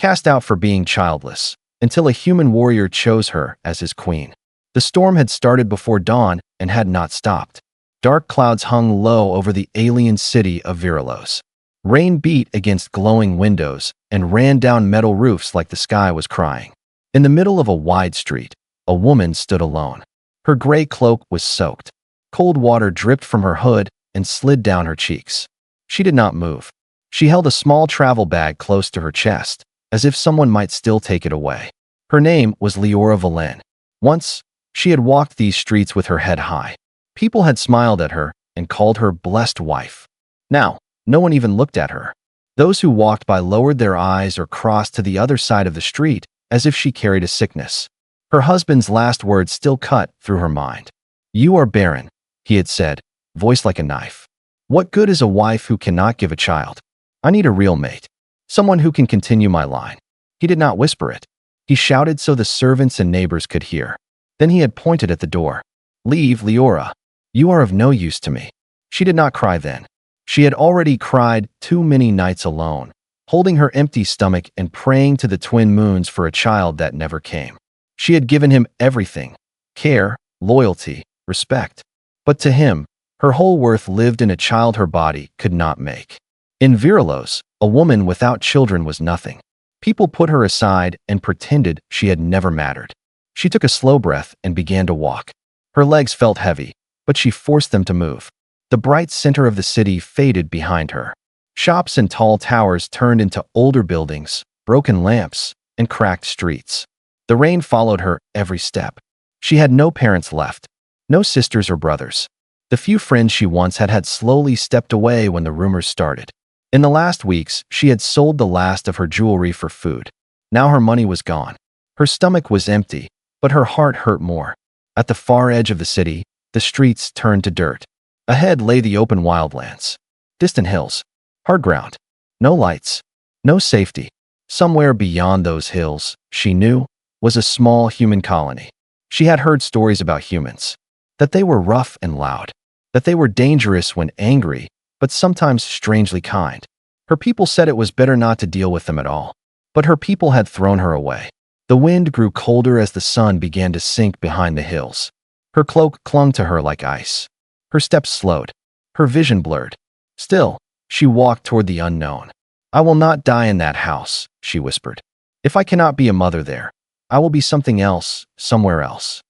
cast out for being childless, until a human warrior chose her as his queen. The storm had started before dawn and had not stopped. Dark clouds hung low over the alien city of Virilos. Rain beat against glowing windows and ran down metal roofs like the sky was crying. In the middle of a wide street, a woman stood alone. Her gray cloak was soaked. Cold water dripped from her hood and slid down her cheeks. She did not move. She held a small travel bag close to her chest, as if someone might still take it away. Her name was Leora Valen. Once, she had walked these streets with her head high. People had smiled at her and called her blessed wife. Now, no one even looked at her. Those who walked by lowered their eyes or crossed to the other side of the street as if she carried a sickness. Her husband's last words still cut through her mind. "You are barren," he had said, voice like a knife. "What good is a wife who cannot give a child? I need a real mate. Someone who can continue my line." He did not whisper it. He shouted so the servants and neighbors could hear. Then he had pointed at the door. "Leave, Leora. You are of no use to me." She did not cry then. She had already cried too many nights alone, holding her empty stomach and praying to the twin moons for a child that never came. She had given him everything: care, loyalty, respect. But to him, her whole worth lived in a child her body could not make. In Virilos, a woman without children was nothing. People put her aside and pretended she had never mattered. She took a slow breath and began to walk. Her legs felt heavy, but she forced them to move. The bright center of the city faded behind her. Shops and tall towers turned into older buildings, broken lamps, and cracked streets. The rain followed her every step. She had no parents left, no sisters or brothers. The few friends she once had slowly stepped away when the rumors started. In the last weeks, she had sold the last of her jewelry for food. Now her money was gone. Her stomach was empty, but her heart hurt more. At the far edge of the city, the streets turned to dirt. Ahead lay the open wildlands. Distant hills. Hard ground. No lights. No safety. Somewhere beyond those hills, she knew, was a small human colony. She had heard stories about humans. That they were rough and loud. That they were dangerous when angry, but sometimes strangely kind. Her people said it was better not to deal with them at all. But her people had thrown her away. The wind grew colder as the sun began to sink behind the hills. Her cloak clung to her like ice. Her steps slowed. Her vision blurred. Still, she walked toward the unknown. "I will not die in that house," she whispered. "If I cannot be a mother there, I will be something else, somewhere else."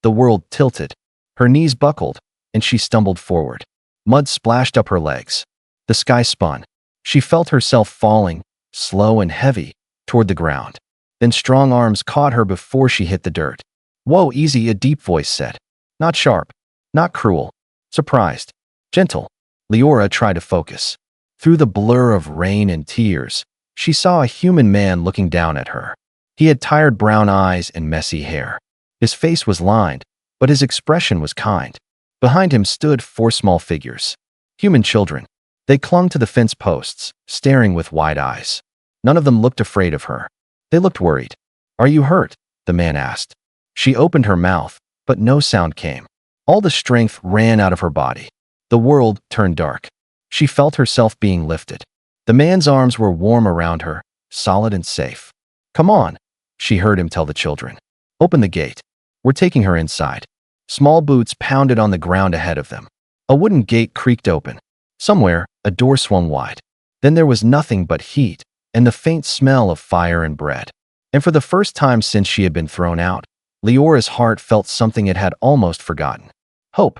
The world tilted. Her knees buckled, and she stumbled forward. Mud splashed up her legs. The sky spun. She felt herself falling, slow and heavy, toward the ground. Then strong arms caught her before she hit the dirt. "Whoa, easy," a deep voice said. Not sharp, not cruel, surprised, gentle. Leora tried to focus. Through the blur of rain and tears, she saw a human man looking down at her. He had tired brown eyes and messy hair. His face was lined, but his expression was kind. Behind him stood 4 small figures. Human children. They clung to the fence posts, staring with wide eyes. None of them looked afraid of her. They looked worried. "Are you hurt?" the man asked. She opened her mouth, but no sound came. All the strength ran out of her body. The world turned dark. She felt herself being lifted. The man's arms were warm around her, solid and safe. "Come on," she heard him tell the children. "Open the gate. We're taking her inside." Small boots pounded on the ground ahead of them. A wooden gate creaked open. Somewhere, a door swung wide. Then there was nothing but heat and the faint smell of fire and bread. And for the first time since she had been thrown out, Leora's heart felt something it had almost forgotten. Hope.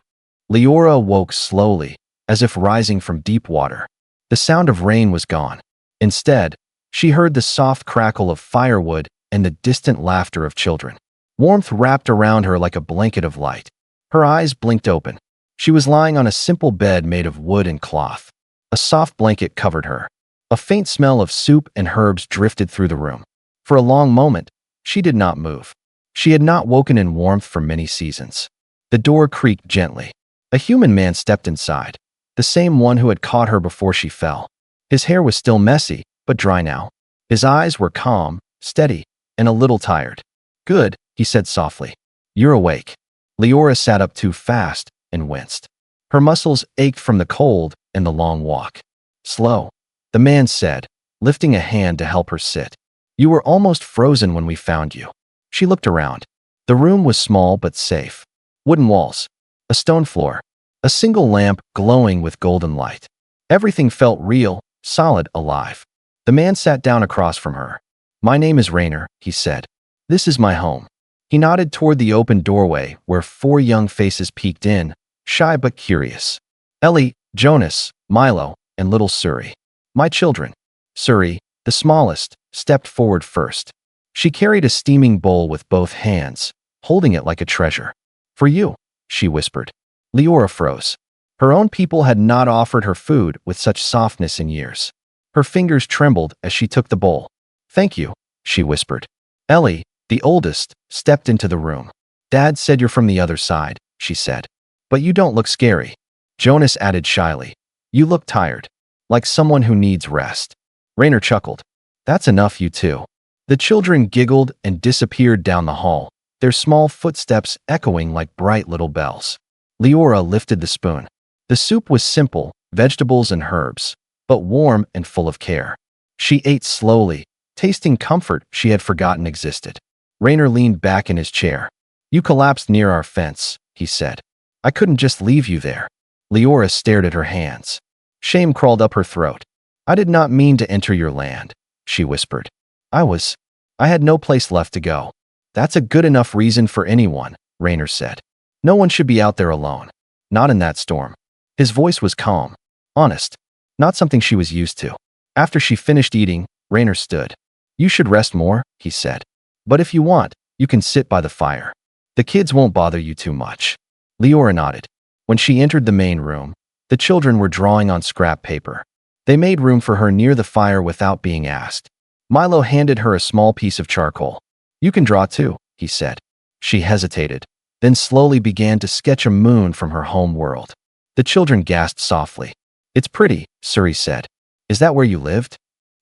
Leora woke slowly, as if rising from deep water. The sound of rain was gone. Instead, she heard the soft crackle of firewood and the distant laughter of children. Warmth wrapped around her like a blanket of light. Her eyes blinked open. She was lying on a simple bed made of wood and cloth. A soft blanket covered her. A faint smell of soup and herbs drifted through the room. For a long moment, she did not move. She had not woken in warmth for many seasons. The door creaked gently. A human man stepped inside, the same one who had caught her before she fell. His hair was still messy, but dry now. His eyes were calm, steady, and a little tired. "Good," he said softly. "You're awake." Leora sat up too fast and winced. Her muscles ached from the cold and the long walk. "Slow," the man said, lifting a hand to help her sit. You were almost frozen when we found you." She looked around. The room was small but safe. Wooden walls, a stone floor, a single lamp glowing with golden light. Everything felt real, solid, alive. The man sat down across from her. "My name is Rainer," he said. "This is my home." He nodded toward the open doorway where 4 young faces peeked in, shy but curious. Ellie, Jonas, Milo, and little Suri. "My children." Suri, the smallest, stepped forward first. She carried a steaming bowl with both hands, holding it like a treasure. "For you," she whispered. Leora froze. Her own people had not offered her food with such softness in years. Her fingers trembled as she took the bowl. "Thank you," she whispered. Ellie, the oldest, stepped into the room. "Dad said you're from the other side," she said. "But you don't look scary." Jonas added shyly. "You look tired, like someone who needs rest." Rainer chuckled. "That's enough, you two." The children giggled and disappeared down the hall, their small footsteps echoing like bright little bells. Leora lifted the spoon. The soup was simple, vegetables and herbs, but warm and full of care. She ate slowly, tasting comfort she had forgotten existed. Rainer leaned back in his chair. "You collapsed near our fence," he said. "I couldn't just leave you there." Leora stared at her hands. Shame crawled up her throat. "I did not mean to enter your land," she whispered. I had no place left to go." "That's a good enough reason for anyone," Rainer said. "No one should be out there alone. Not in that storm." His voice was calm, honest, not something she was used to. After she finished eating, Rainer stood. "You should rest more," he said. "But if you want, you can sit by the fire. The kids won't bother you too much." Leora nodded. When she entered the main room, the children were drawing on scrap paper. They made room for her near the fire without being asked. Milo handed her a small piece of charcoal. "You can draw too," he said. She hesitated, then slowly began to sketch a moon from her home world. The children gasped softly. "It's pretty," Suri said. "Is that where you lived?"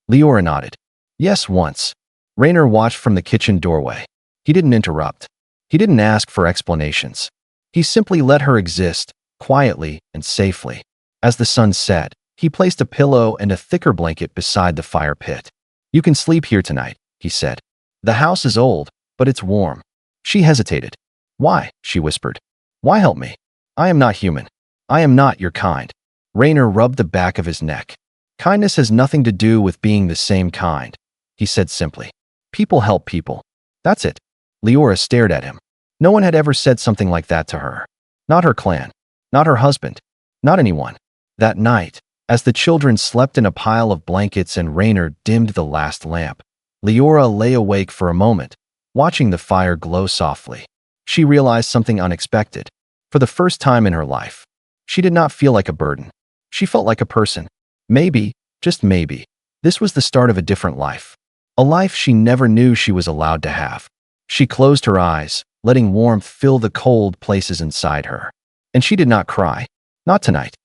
Leora nodded. "Yes, once." Rainer watched from the kitchen doorway. He didn't interrupt. He didn't ask for explanations. He simply let her exist, quietly and safely. As the sun set, he placed a pillow and a thicker blanket beside the fire pit. "You can sleep here tonight," he said. "The house is old, but it's warm." She hesitated. "Why?" she whispered. "Why help me? I am not human. I am not your kind." Rainer rubbed the back of his neck. "Kindness has nothing to do with being the same kind," he said simply. "People help people. That's it." Leora stared at him. No one had ever said something like that to her. Not her clan. Not her husband. Not anyone. That night, as the children slept in a pile of blankets and Rainer dimmed the last lamp, Leora lay awake for a moment, watching the fire glow softly. She realized something unexpected. For the first time in her life, she did not feel like a burden. She felt like a person. Maybe, just maybe, this was the start of a different life. A life she never knew she was allowed to have. She closed her eyes, letting warmth fill the cold places inside her. And she did not cry. Not tonight.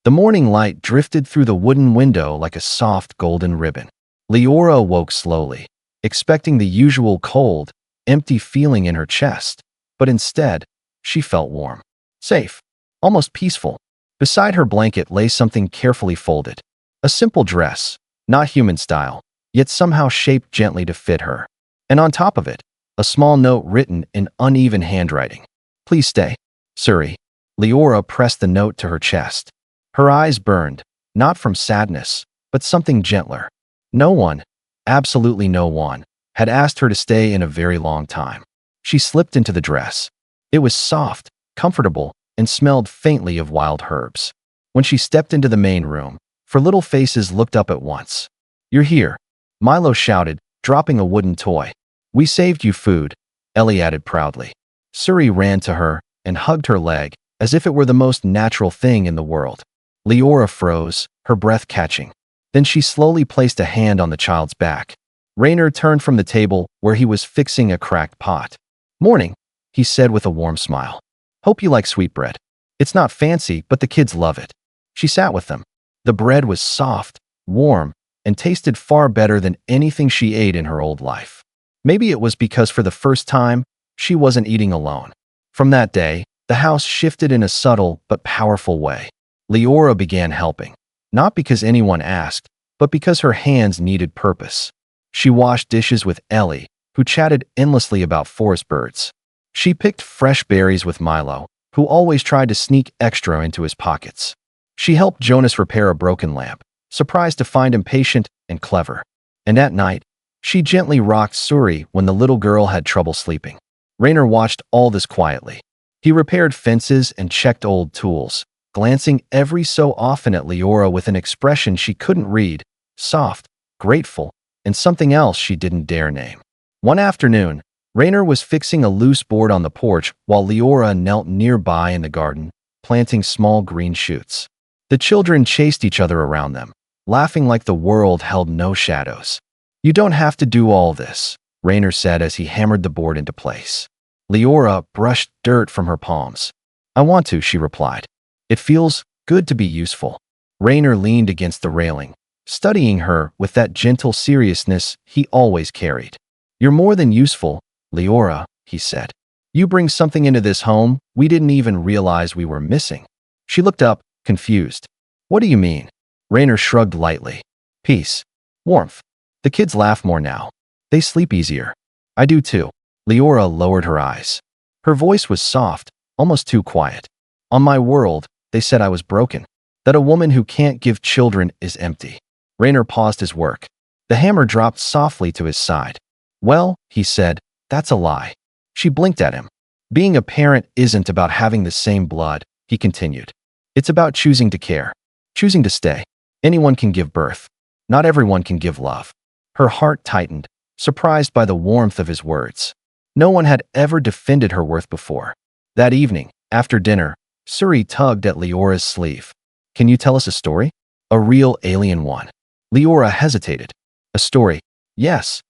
The morning light drifted through the wooden window like a soft golden ribbon. Leora woke slowly, expecting the usual cold, empty feeling in her chest. But instead, she felt warm, safe, almost peaceful. Beside her blanket lay something carefully folded. A simple dress, not human style, yet somehow shaped gently to fit her. And on top of it, a small note written in uneven handwriting. "Please stay, Suri." Leora pressed the note to her chest. Her eyes burned, not from sadness, but something gentler. No one, absolutely no one, had asked her to stay in a very long time. She slipped into the dress. It was soft, comfortable, and smelled faintly of wild herbs. When she stepped into the main room, 4 little faces looked up at once. "You're here," Milo shouted, dropping a wooden toy. "We saved you food," Ellie added proudly. Suri ran to her and hugged her leg, as if it were the most natural thing in the world. Leora froze, her breath catching. Then she slowly placed a hand on the child's back. Rainer turned from the table where he was fixing a cracked pot. "Morning," he said with a warm smile. "Hope you like sweetbread. It's not fancy, but the kids love it." She sat with them. The bread was soft, warm, and tasted far better than anything she ate in her old life. Maybe it was because for the first time, she wasn't eating alone. From that day, the house shifted in a subtle but powerful way. Leora began helping, not because anyone asked, but because her hands needed purpose. She washed dishes with Ellie, who chatted endlessly about forest birds. She picked fresh berries with Milo, who always tried to sneak extra into his pockets. She helped Jonas repair a broken lamp, surprised to find him patient and clever. And at night, she gently rocked Suri when the little girl had trouble sleeping. Rainer watched all this quietly. He repaired fences and checked old tools, glancing every so often at Leora with an expression she couldn't read, soft, grateful, and something else she didn't dare name. One afternoon, Rainer was fixing a loose board on the porch while Leora knelt nearby in the garden, planting small green shoots. The children chased each other around them, laughing like the world held no shadows. "You don't have to do all this," Rainer said as he hammered the board into place. Leora brushed dirt from her palms. "I want to," she replied. "It feels good to be useful." Rainer leaned against the railing, studying her with that gentle seriousness he always carried. "You're more than useful, Leora," he said. "You bring something into this home we didn't even realize we were missing." She looked up, confused. "What do you mean?" Rainer shrugged lightly. "Peace. Warmth. The kids laugh more now. They sleep easier. I do too." Leora lowered her eyes. Her voice was soft, almost too quiet. "On my world, they said I was broken. That a woman who can't give children is empty." Rainer paused his work. The hammer dropped softly to his side. "Well," he said, "that's a lie." She blinked at him. "Being a parent isn't about having the same blood," he continued. "It's about choosing to care, choosing to stay. Anyone can give birth. Not everyone can give love." Her heart tightened, surprised by the warmth of his words. No one had ever defended her worth before. That evening, after dinner, Suri tugged at Leora's sleeve. "Can you tell us a story? A real alien one?" Leora hesitated. "A story? Yes,"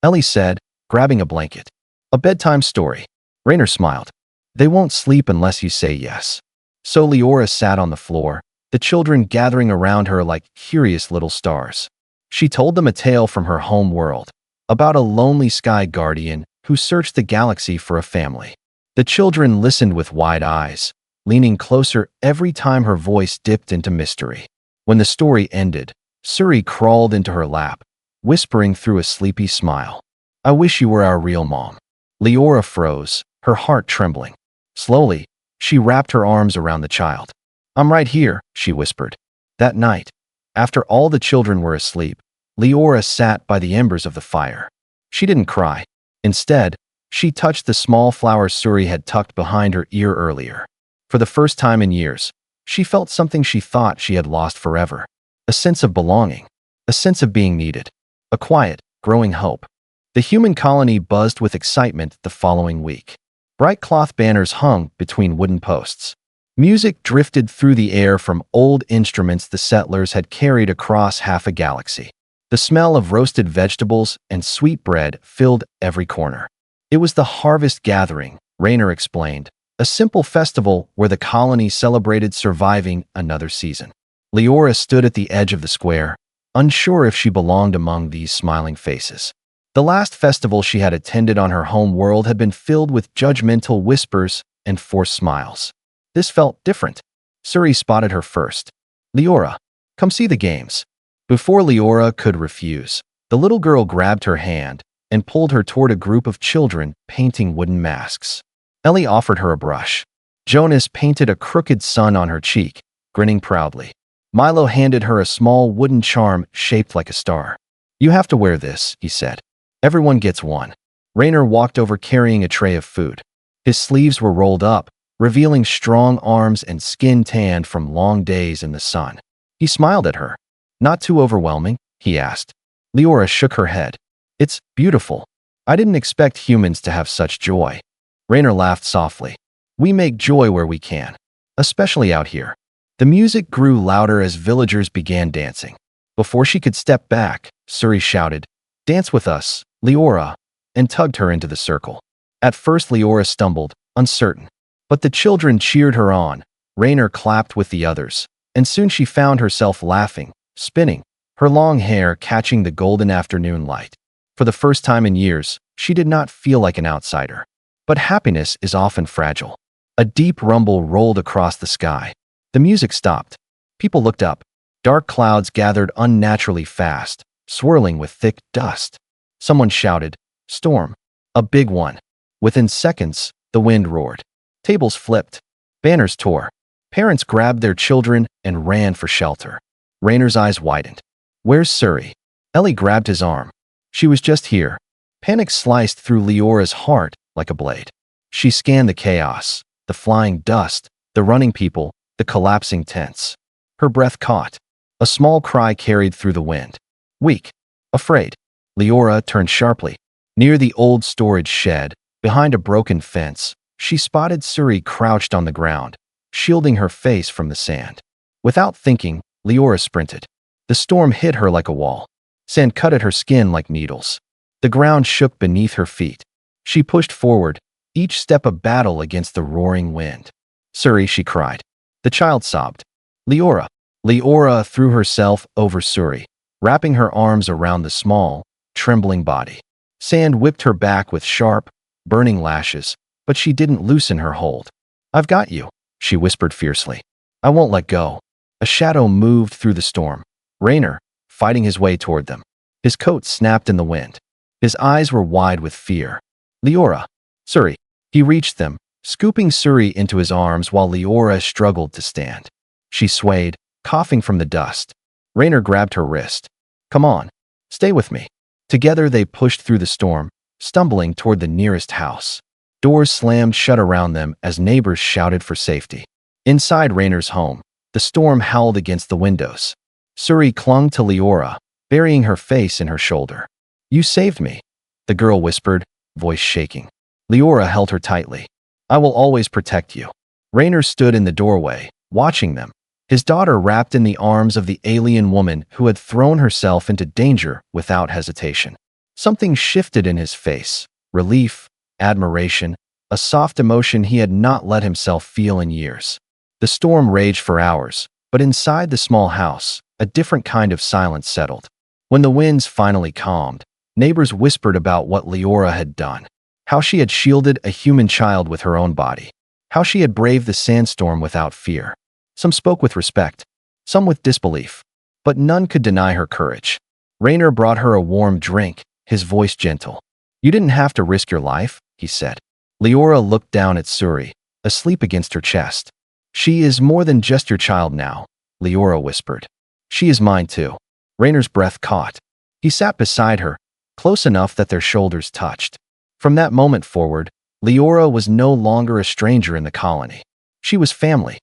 Ellie said, grabbing a blanket. "A bedtime story." Rainer smiled. "They won't sleep unless you say yes." So Leora sat on the floor, the children gathering around her like curious little stars. She told them a tale from her home world, about a lonely sky guardian who searched the galaxy for a family. The children listened with wide eyes, leaning closer every time her voice dipped into mystery. When the story ended, Suri crawled into her lap, whispering through a sleepy smile, "I wish you were our real mom." Leora froze, her heart trembling. Slowly, she wrapped her arms around the child. "I'm right here," she whispered. That night, after all the children were asleep, Leora sat by the embers of the fire. She didn't cry. Instead, she touched the small flower Suri had tucked behind her ear earlier. For the first time in years, she felt something she thought she had lost forever. A sense of belonging. A sense of being needed. A quiet, growing hope. The human colony buzzed with excitement the following week. Bright cloth banners hung between wooden posts. Music drifted through the air from old instruments the settlers had carried across half a galaxy. The smell of roasted vegetables and sweet bread filled every corner. It was the harvest gathering, Rainer explained, a simple festival where the colony celebrated surviving another season. Leora stood at the edge of the square, unsure if she belonged among these smiling faces. The last festival she had attended on her home world had been filled with judgmental whispers and forced smiles. This felt different. Suri spotted her first. "Leora, come see the games." Before Leora could refuse, the little girl grabbed her hand and pulled her toward a group of children painting wooden masks. Ellie offered her a brush. Jonas painted a crooked sun on her cheek, grinning proudly. Milo handed her a small wooden charm shaped like a star. "You have to wear this," he said. "Everyone gets one." Rainer walked over carrying a tray of food. His sleeves were rolled up, revealing strong arms and skin tanned from long days in the sun. He smiled at her. "Not too overwhelming?" he asked. Leora shook her head. "It's beautiful. I didn't expect humans to have such joy." Rainer laughed softly. "We make joy where we can, especially out here." The music grew louder as villagers began dancing. Before she could step back, Suri shouted, "Dance with us, Leora," and tugged her into the circle. At first Leora stumbled, uncertain. But the children cheered her on. Rainer clapped with the others, and soon she found herself laughing, spinning, her long hair catching the golden afternoon light. For the first time in years, she did not feel like an outsider. But happiness is often fragile. A deep rumble rolled across the sky. The music stopped. People looked up. Dark clouds gathered unnaturally fast, swirling with thick dust. Someone shouted, "Storm!" A big one. Within seconds, the wind roared. Tables flipped. Banners tore. Parents grabbed their children and ran for shelter. Rayner's eyes widened. "Where's Suri?" Ellie grabbed his arm. "She was just here." Panic sliced through Leora's heart like a blade. She scanned the chaos, the flying dust, the running people, the collapsing tents. Her breath caught. A small cry carried through the wind. "Weak. Afraid." Leora turned sharply. Near the old storage shed, behind a broken fence, she spotted Suri crouched on the ground, shielding her face from the sand. Without thinking, Leora sprinted. The storm hit her like a wall. Sand cut at her skin like needles. The ground shook beneath her feet. She pushed forward, each step a battle against the roaring wind. "Suri," she cried. The child sobbed. "Leora." Leora threw herself over Suri, wrapping her arms around the small, trembling body. Sand whipped her back with sharp, burning lashes, but she didn't loosen her hold. "I've got you," she whispered fiercely. "I won't let go." A shadow moved through the storm. Rayner, fighting his way toward them. His coat snapped in the wind. His eyes were wide with fear. "Leora." "Suri." He reached them, scooping Suri into his arms while Leora struggled to stand. She swayed, coughing from the dust. Rayner grabbed her wrist. "Come on. Stay with me." Together they pushed through the storm, stumbling toward the nearest house. Doors slammed shut around them as neighbors shouted for safety. Inside Rayner's home, the storm howled against the windows. Suri clung to Leora, burying her face in her shoulder. "You saved me," the girl whispered, voice shaking. Leora held her tightly. "I will always protect you." Rayner stood in the doorway, watching them, his daughter wrapped in the arms of the alien woman who had thrown herself into danger without hesitation. Something shifted in his face, relief, admiration, a soft emotion he had not let himself feel in years. The storm raged for hours, but inside the small house, a different kind of silence settled. When the winds finally calmed, neighbors whispered about what Leora had done, how she had shielded a human child with her own body, how she had braved the sandstorm without fear. Some spoke with respect, some with disbelief, but none could deny her courage. Rayner brought her a warm drink, his voice gentle. "You didn't have to risk your life," he said. Leora looked down at Suri, asleep against her chest. "She is more than just your child now," Leora whispered. "She is mine too." Rayner's breath caught. He sat beside her, close enough that their shoulders touched. From that moment forward, Leora was no longer a stranger in the colony. She was family.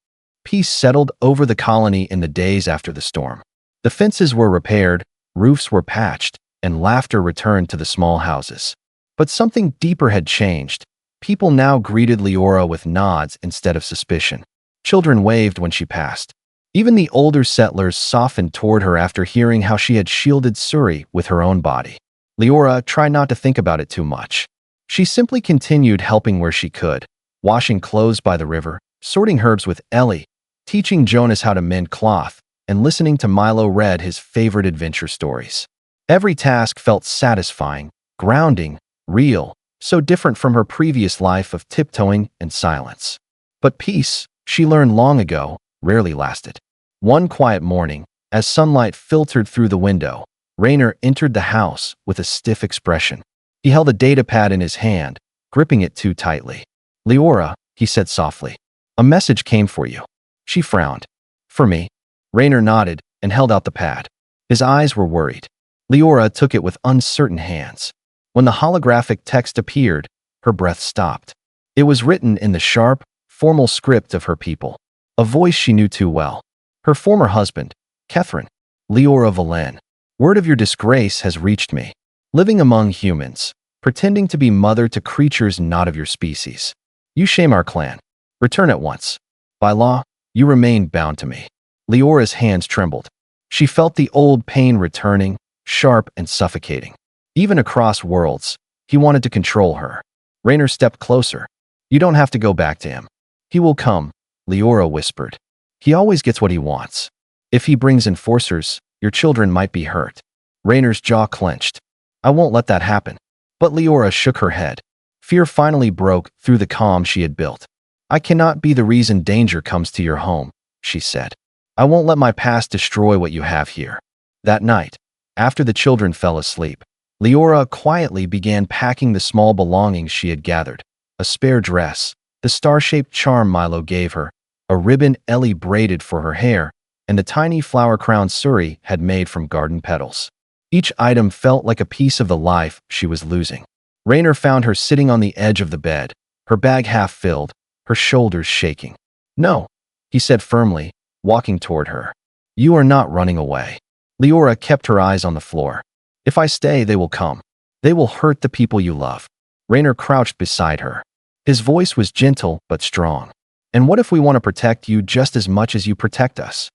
Peace settled over the colony in the days after the storm. The fences were repaired, roofs were patched, and laughter returned to the small houses. But something deeper had changed. People now greeted Leora with nods instead of suspicion. Children waved when she passed. Even the older settlers softened toward her after hearing how she had shielded Suri with her own body. Leora tried not to think about it too much. She simply continued helping where she could, washing clothes by the river, sorting herbs with Ellie, teaching Jonas how to mend cloth, and listening to Milo read his favorite adventure stories. Every task felt satisfying, grounding, real, so different from her previous life of tiptoeing and silence. But peace, she learned long ago, rarely lasted. One quiet morning, as sunlight filtered through the window, Rayner entered the house with a stiff expression. He held a datapad in his hand, gripping it too tightly. "Leora," he said softly, "a message came for you." She frowned. "For me?" Rayner nodded and held out the pad. His eyes were worried. Leora took it with uncertain hands. When the holographic text appeared, her breath stopped. It was written in the sharp, formal script of her people, a voice she knew too well. Her former husband, Catherine. "Leora Valen, word of your disgrace has reached me. Living among humans, pretending to be mother to creatures not of your species. You shame our clan. Return at once. By law, you remain bound to me." Leora's hands trembled. She felt the old pain returning, sharp and suffocating. Even across worlds, he wanted to control her. Rayner stepped closer. "You don't have to go back to him. He will come," Leora whispered. "He always gets what he wants. If he brings enforcers, your children might be hurt." Rayner's jaw clenched. "I won't let that happen." But Leora shook her head. Fear finally broke through the calm she had built. "I cannot be the reason danger comes to your home," she said. "I won't let my past destroy what you have here." That night, after the children fell asleep, Leora quietly began packing the small belongings she had gathered. A spare dress, the star-shaped charm Milo gave her, a ribbon Ellie braided for her hair, and the tiny flower crown Suri had made from garden petals. Each item felt like a piece of the life she was losing. Rainer found her sitting on the edge of the bed, her bag half filled, her shoulders shaking. "No," he said firmly, walking toward her. "You are not running away." Leora kept her eyes on the floor. "If I stay, they will come. They will hurt the people you love." Rainer crouched beside her. His voice was gentle but strong. "And what if we want to protect you just as much as you protect us?"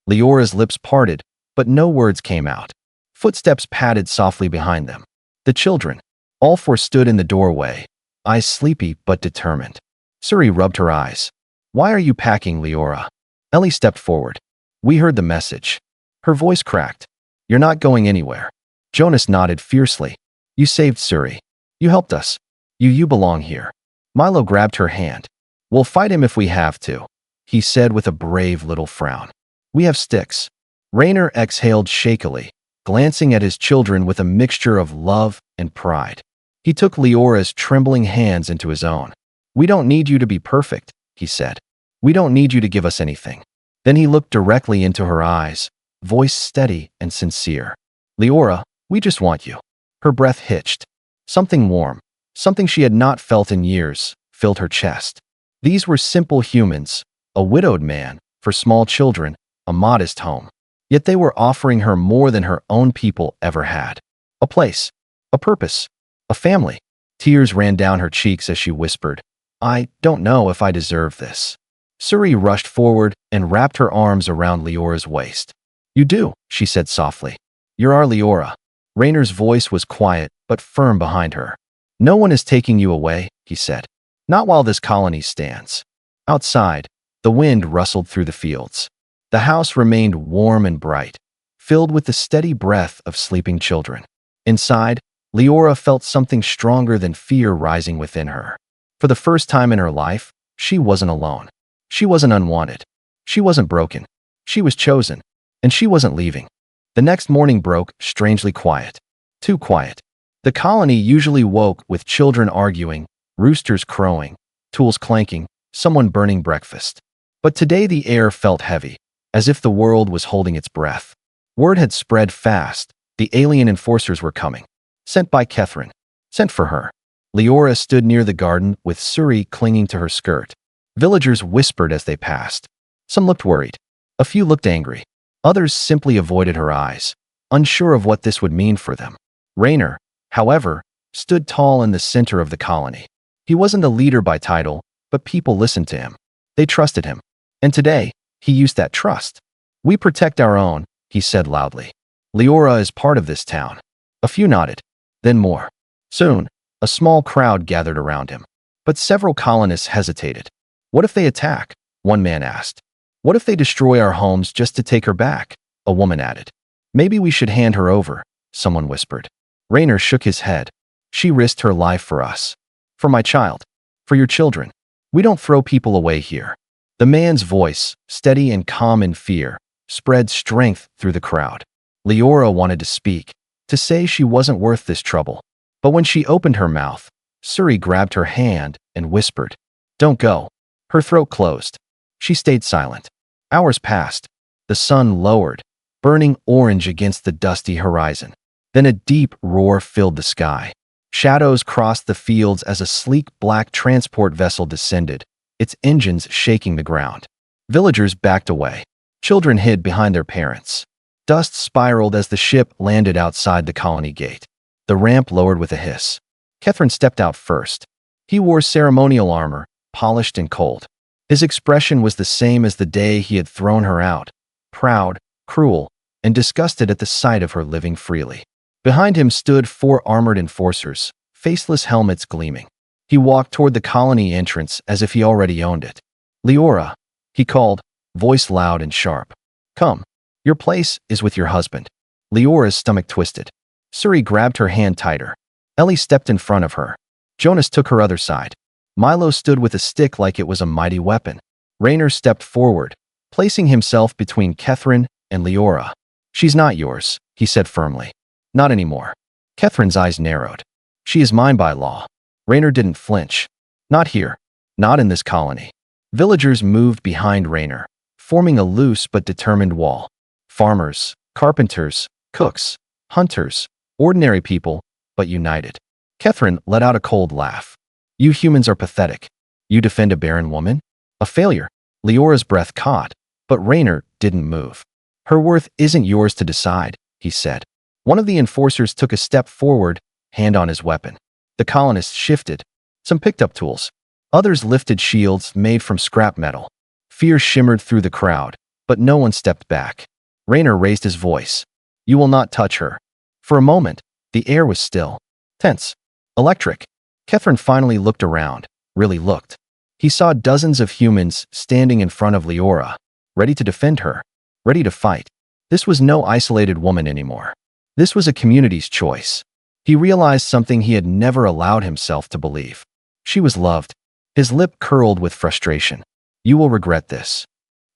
Leora's lips parted, but no words came out. Footsteps padded softly behind them. The children, all four, stood in the doorway, eyes sleepy but determined. Suri rubbed her eyes. "Why are you packing, Leora?" Ellie stepped forward. "We heard the message." Her voice cracked. "You're not going anywhere." Jonas nodded fiercely. "You saved Suri. You helped us. You belong here." Milo grabbed her hand. "We'll fight him if we have to," he said with a brave little frown. "We have sticks." Rainer exhaled shakily, glancing at his children with a mixture of love and pride. He took Leora's trembling hands into his own. "We don't need you to be perfect," he said. "We don't need you to give us anything." Then he looked directly into her eyes, voice steady and sincere. "Leora, we just want you." Her breath hitched. Something warm, something she had not felt in years, filled her chest. These were simple humans, a widowed man, for small children, a modest home. Yet they were offering her more than her own people ever had. A place, a purpose, a family. Tears ran down her cheeks as she whispered, "I don't know if I deserve this." Suri rushed forward and wrapped her arms around Leora's waist. "You do," she said softly. "You're our Leora." Rainer's voice was quiet but firm behind her. "No one is taking you away," he said. "Not while this colony stands." Outside, the wind rustled through the fields. The house remained warm and bright, filled with the steady breath of sleeping children. Inside, Leora felt something stronger than fear rising within her. For the first time in her life, she wasn't alone. She wasn't unwanted. She wasn't broken. She was chosen, and she wasn't leaving. The next morning broke strangely quiet. Too quiet. The colony usually woke with children arguing, roosters crowing, tools clanking, someone burning breakfast. But today the air felt heavy, as if the world was holding its breath. Word had spread fast. The alien enforcers were coming. Sent by Catherine. Sent for her. Leora stood near the garden with Suri clinging to her skirt. Villagers whispered as they passed. Some looked worried. A few looked angry. Others simply avoided her eyes, unsure of what this would mean for them. Rainer, however, stood tall in the center of the colony. He wasn't a leader by title, but people listened to him. They trusted him. And today, he used that trust. "We protect our own," he said loudly. "Leora is part of this town." A few nodded, then more. Soon, a small crowd gathered around him. But several colonists hesitated. "What if they attack?" one man asked. "What if they destroy our homes just to take her back?" a woman added. "Maybe we should hand her over," someone whispered. Rainer shook his head. "She risked her life for us. For my child. For your children. We don't throw people away here." The man's voice, steady and calm in fear, spread strength through the crowd. Leora wanted to speak, to say she wasn't worth this trouble. But when she opened her mouth, Suri grabbed her hand and whispered, "Don't go." Her throat closed. She stayed silent. Hours passed. The sun lowered, burning orange against the dusty horizon. Then a deep roar filled the sky. Shadows crossed the fields as a sleek black transport vessel descended, its engines shaking the ground. Villagers backed away. Children hid behind their parents. Dust spiraled as the ship landed outside the colony gate. The ramp lowered with a hiss. Catherine stepped out first. He wore ceremonial armor, polished and cold. His expression was the same as the day he had thrown her out, proud, cruel, and disgusted at the sight of her living freely. Behind him stood 4 armored enforcers, faceless helmets gleaming. He walked toward the colony entrance as if he already owned it. "Leora," he called, voice loud and sharp. "Come. Your place is with your husband." Leora's stomach twisted. Suri grabbed her hand tighter. Ellie stepped in front of her. Jonas took her other side. Milo stood with a stick like it was a mighty weapon. Rainer stepped forward, placing himself between Catherine and Leora. "She's not yours," he said firmly. "Not anymore." Catherine's eyes narrowed. She is mine by law. Raynor didn't flinch. Not here. Not in this colony. Villagers moved behind Raynor, forming a loose but determined wall. Farmers, carpenters, cooks, hunters, ordinary people, but united. Catherine let out a cold laugh. You humans are pathetic. You defend a barren woman? A failure. Leora's breath caught, but Raynor didn't move. Her worth isn't yours to decide, he said. One of the enforcers took a step forward, hand on his weapon. The colonists shifted. Some picked up tools. Others lifted shields made from scrap metal. Fear shimmered through the crowd, but no one stepped back. Raynor raised his voice. You will not touch her. For a moment, the air was still. Tense. Electric. Catherine finally looked around, really looked. He saw dozens of humans standing in front of Leora, ready to defend her, ready to fight. This was no isolated woman anymore. This was a community's choice. He realized something he had never allowed himself to believe. She was loved. His lip curled with frustration. You will regret this.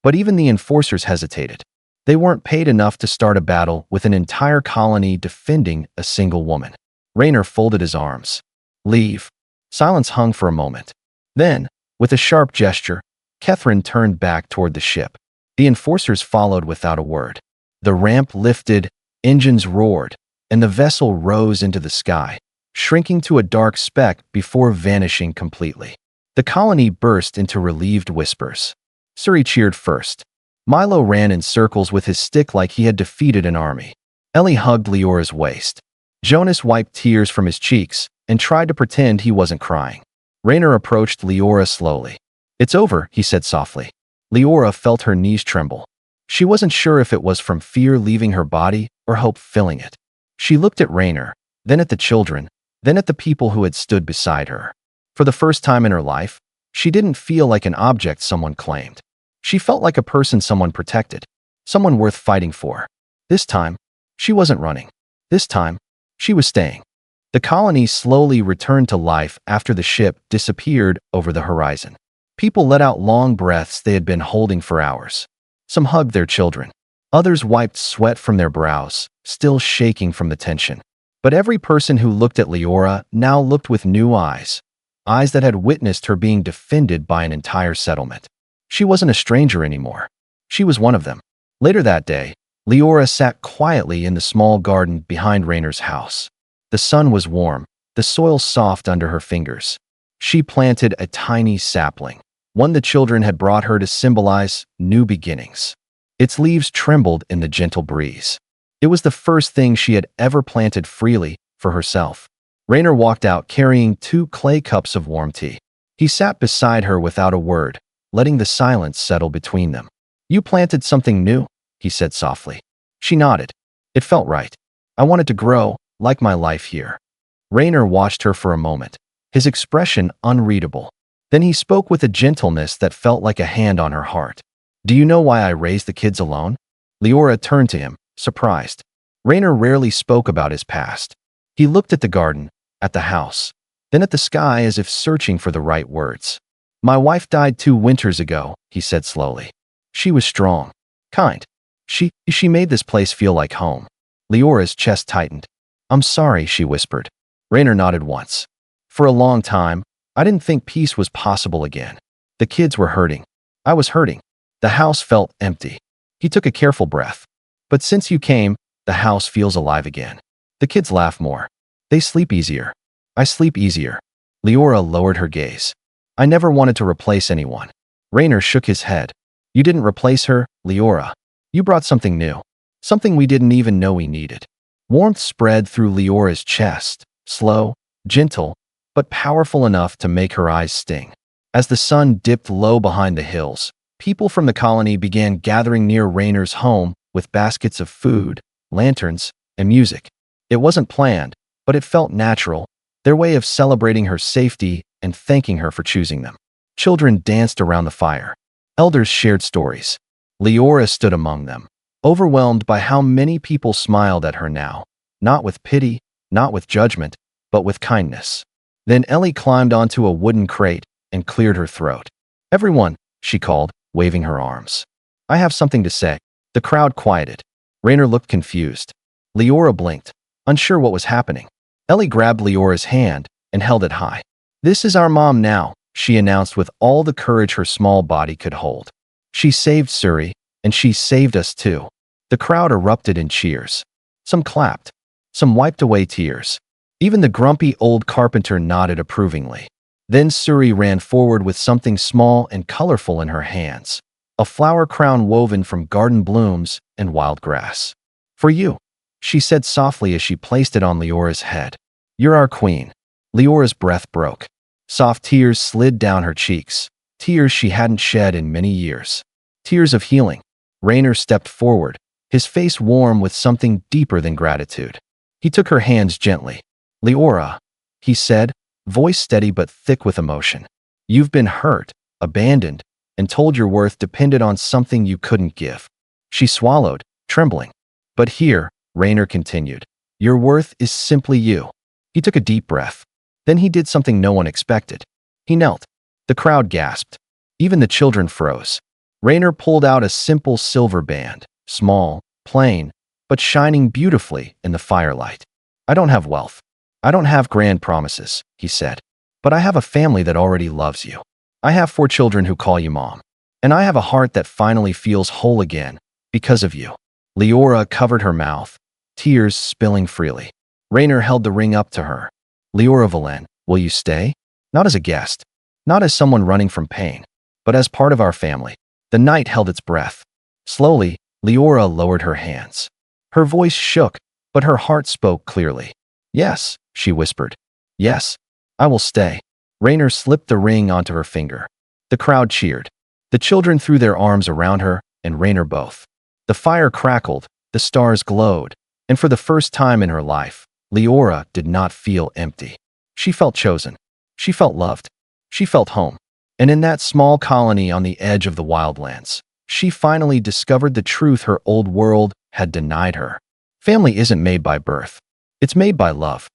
But even the enforcers hesitated. They weren't paid enough to start a battle with an entire colony defending a single woman. Raynor folded his arms. Leave. Silence hung for a moment. Then, with a sharp gesture, Catherine turned back toward the ship. The enforcers followed without a word. The ramp lifted, engines roared, and the vessel rose into the sky, shrinking to a dark speck before vanishing completely. The colony burst into relieved whispers. Suri cheered first. Milo ran in circles with his stick like he had defeated an army. Ellie hugged Leora's waist. Jonas wiped tears from his cheeks and tried to pretend he wasn't crying. Raynor approached Leora slowly. It's over, he said softly. Leora felt her knees tremble. She wasn't sure if it was from fear leaving her body or hope filling it. She looked at Raynor, then at the children, then at the people who had stood beside her. For the first time in her life, she didn't feel like an object someone claimed. She felt like a person someone protected, someone worth fighting for. This time, she wasn't running. This time, she was staying. The colony slowly returned to life after the ship disappeared over the horizon. People let out long breaths they had been holding for hours. Some hugged their children. Others wiped sweat from their brows, still shaking from the tension. But every person who looked at Leora now looked with new eyes, eyes that had witnessed her being defended by an entire settlement. She wasn't a stranger anymore. She was one of them. Later that day, Leora sat quietly in the small garden behind Raynor's house. The sun was warm, the soil soft under her fingers. She planted a tiny sapling, one the children had brought her to symbolize new beginnings. Its leaves trembled in the gentle breeze. It was the first thing she had ever planted freely for herself. Raynor walked out carrying 2 clay cups of warm tea. He sat beside her without a word, letting the silence settle between them. You planted something new, he said softly. She nodded. It felt right. I wanted to grow, like my life here. Raynor watched her for a moment, his expression unreadable. Then he spoke with a gentleness that felt like a hand on her heart. Do you know why I raised the kids alone? Leora turned to him, surprised. Raynor rarely spoke about his past. He looked at the garden, at the house, then at the sky as if searching for the right words. My wife died 2 winters ago, he said slowly. She was strong, kind. She made this place feel like home. Leora's chest tightened. I'm sorry, she whispered. Raynor nodded once. For a long time, I didn't think peace was possible again. The kids were hurting. I was hurting. The house felt empty. He took a careful breath. But since you came, the house feels alive again. The kids laugh more. They sleep easier. I sleep easier. Leora lowered her gaze. I never wanted to replace anyone. Raynor shook his head. You didn't replace her, Leora. You brought something new. Something we didn't even know we needed. Warmth spread through Leora's chest, slow, gentle, but powerful enough to make her eyes sting. As the sun dipped low behind the hills, people from the colony began gathering near Raynor's home with baskets of food, lanterns, and music. It wasn't planned, but it felt natural, their way of celebrating her safety and thanking her for choosing them. Children danced around the fire. Elders shared stories. Leora stood among them, overwhelmed by how many people smiled at her now, not with pity, not with judgment, but with kindness. Then Ellie climbed onto a wooden crate and cleared her throat. Everyone, she called, waving her arms. I have something to say. The crowd quieted. Raynor looked confused. Leora blinked. unsure what was happening. Ellie grabbed Leora's hand and held it high. "This is our mom now," she announced with all the courage her small body could hold. "She saved Suri, and she saved us too." The crowd erupted in cheers. Some clapped. Some wiped away tears. Even the grumpy old carpenter nodded approvingly. Then Suri ran forward with something small and colorful in her hands. A flower crown woven from garden blooms and wild grass. "For you," she said softly as she placed it on Leora's head. "You're our queen." Leora's breath broke. Soft tears slid down her cheeks. Tears she hadn't shed in many years. Tears of healing. Rainer stepped forward, his face warm with something deeper than gratitude. He took her hands gently. "Leora," he said, voice steady but thick with emotion. "You've been hurt, abandoned, and told your worth depended on something you couldn't give." She swallowed, trembling. "But here," Rainer continued, "your worth is simply you." He took a deep breath. Then he did something no one expected. He knelt. The crowd gasped. Even the children froze. Rainer pulled out a simple silver band, small, plain, but shining beautifully in the firelight. "I don't have wealth. I don't have grand promises," he said, "but I have a family that already loves you. I have 4 children who call you mom. And I have a heart that finally feels whole again because of you." Leora covered her mouth, tears spilling freely. Rainer held the ring up to her. "Leora Valen, will you stay? Not as a guest, not as someone running from pain, but as part of our family." The night held its breath. Slowly, Leora lowered her hands. Her voice shook, but her heart spoke clearly. "Yes," she whispered. "Yes, I will stay." Rainer slipped the ring onto her finger. The crowd cheered. The children threw their arms around her, and Rainer both. The fire crackled, the stars glowed, and for the first time in her life, Leora did not feel empty. She felt chosen. She felt loved. She felt home. And in that small colony on the edge of the wildlands, she finally discovered the truth her old world had denied her. Family isn't made by birth. It's made by love.